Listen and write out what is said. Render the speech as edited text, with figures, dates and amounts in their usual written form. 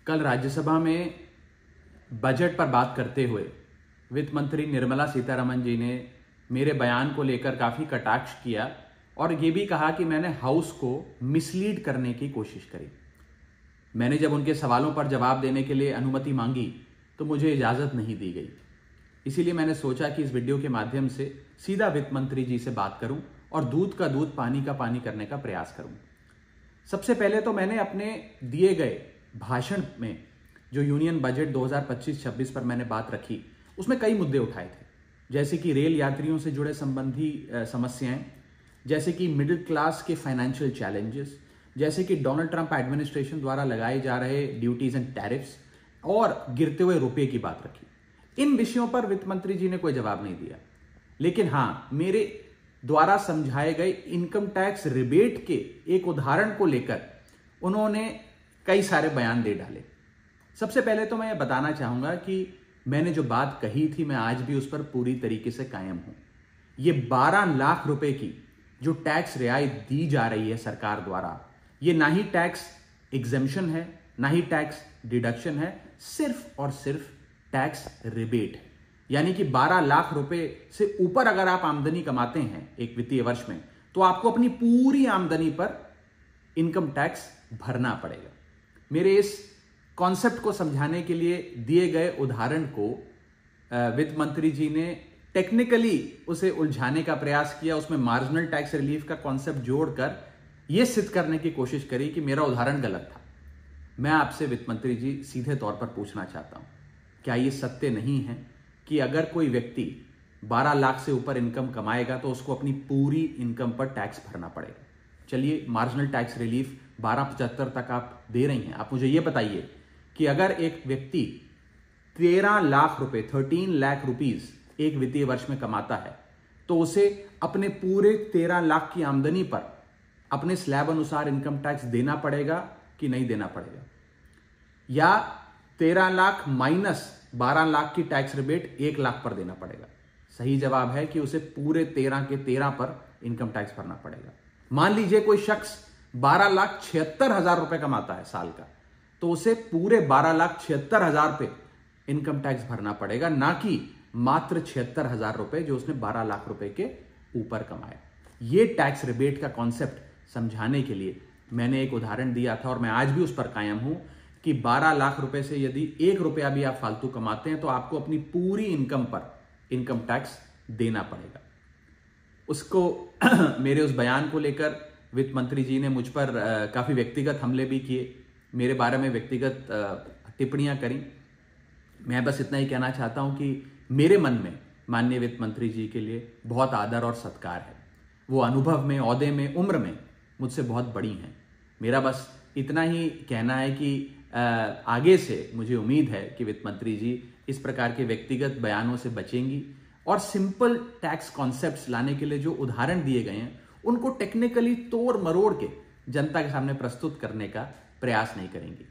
कल राज्यसभा में बजट पर बात करते हुए वित्त मंत्री निर्मला सीतारमण जी ने मेरे बयान को लेकर काफी कटाक्ष किया और ये भी कहा कि मैंने हाउस को मिसलीड करने की कोशिश करी। मैंने जब उनके सवालों पर जवाब देने के लिए अनुमति मांगी तो मुझे इजाजत नहीं दी गई। इसीलिए मैंने सोचा कि इस वीडियो के माध्यम से सीधा वित्त मंत्री जी से बात करूं और दूध का दूध पानी का पानी करने का प्रयास करूं। सबसे पहले तो मैंने अपने दिए गए भाषण में जो यूनियन बजट 2025-26 पर मैंने बात रखी उसमें कई मुद्दे उठाए थे, जैसे कि रेल यात्रियों से जुड़े संबंधी समस्याएं, जैसे कि मिडिल क्लास के फाइनेंशियल चैलेंजेस, जैसे कि डोनाल्ड ट्रंप एडमिनिस्ट्रेशन द्वारा लगाए जा रहे ड्यूटीज एंड टैरिफ्स और गिरते हुए रुपये की बात रखी। इन विषयों पर वित्त मंत्री जी ने कोई जवाब नहीं दिया, लेकिन हां, मेरे द्वारा समझाए गए इनकम टैक्स रिबेट के एक उदाहरण को लेकर उन्होंने कई सारे बयान दे डाले। सबसे पहले तो मैं ये बताना चाहूंगा कि मैंने जो बात कही थी मैं आज भी उस पर पूरी तरीके से कायम हूं। ये 12 लाख रुपए की जो टैक्स रियायत दी जा रही है सरकार द्वारा, ये ना ही टैक्स एग्जेम्पशन है, ना ही टैक्स डिडक्शन है, सिर्फ और सिर्फ टैक्स रिबेट है। यानी कि 12 लाख रुपए से ऊपर अगर आप आमदनी कमाते हैं एक वित्तीय वर्ष में, तो आपको अपनी पूरी आमदनी पर इनकम टैक्स भरना पड़ेगा। मेरे इस कॉन्सेप्ट को समझाने के लिए दिए गए उदाहरण को वित्त मंत्री जी ने टेक्निकली उसे उलझाने का प्रयास किया, उसमें मार्जिनल टैक्स रिलीफ का कॉन्सेप्ट जोड़कर यह सिद्ध करने की कोशिश करी कि मेरा उदाहरण गलत था। मैं आपसे वित्त मंत्री जी सीधे तौर पर पूछना चाहता हूं, क्या यह सत्य नहीं है कि अगर कोई व्यक्ति 12 लाख से ऊपर इनकम कमाएगा तो उसको अपनी पूरी इनकम पर टैक्स भरना पड़ेगा? चलिए, मार्जिनल टैक्स रिलीफ 1275 तक आप दे रही हैं। आप मुझे यह बताइए कि अगर एक व्यक्ति 13 लाख रुपए 13 लाख रुपीस एक वित्तीय वर्ष में कमाता है तो उसे अपने पूरे 13 लाख की आमदनी पर अपने स्लैब अनुसार इनकम टैक्स देना पड़ेगा कि नहीं देना पड़ेगा? या 13 लाख माइनस 12 लाख की टैक्स रिबेट 1 लाख पर देना पड़ेगा? सही जवाब है कि उसे पूरे 13 के 13 पर इनकम टैक्स भरना पड़ेगा। मान लीजिए कोई शख्स 12,76,000 रुपए कमाता है साल का, तो उसे पूरे 12,76,000 पे इनकम टैक्स भरना पड़ेगा, ना कि मात्र 76,000 रुपए जो उसने 12 लाख रुपए के ऊपर कमाया। यह टैक्स रिबेट का कॉन्सेप्ट समझाने के लिए मैंने एक उदाहरण दिया था और मैं आज भी उस पर कायम हूं कि 12 लाख रुपए से यदि 1 रुपया भी आप फालतू कमाते हैं तो आपको अपनी पूरी इनकम पर इनकम टैक्स देना पड़ेगा। उसको मेरे उस बयान को लेकर वित्त मंत्री जी ने मुझ पर काफी व्यक्तिगत हमले भी किए, मेरे बारे में व्यक्तिगत टिप्पणियां करी। मैं बस इतना ही कहना चाहता हूं कि मेरे मन में माननीय वित्त मंत्री जी के लिए बहुत आदर और सत्कार है। वो अनुभव में, ओहदे में, उम्र में मुझसे बहुत बड़ी हैं। मेरा बस इतना ही कहना है कि आगे से मुझे उम्मीद है कि वित्त मंत्री जी इस प्रकार के व्यक्तिगत बयानों से बचेंगी और सिंपल टैक्स कॉन्सेप्ट्स लाने के लिए जो उदाहरण दिए गए हैं उनको टेक्निकली तोड़ मरोड़ के जनता के सामने प्रस्तुत करने का प्रयास नहीं करेंगी।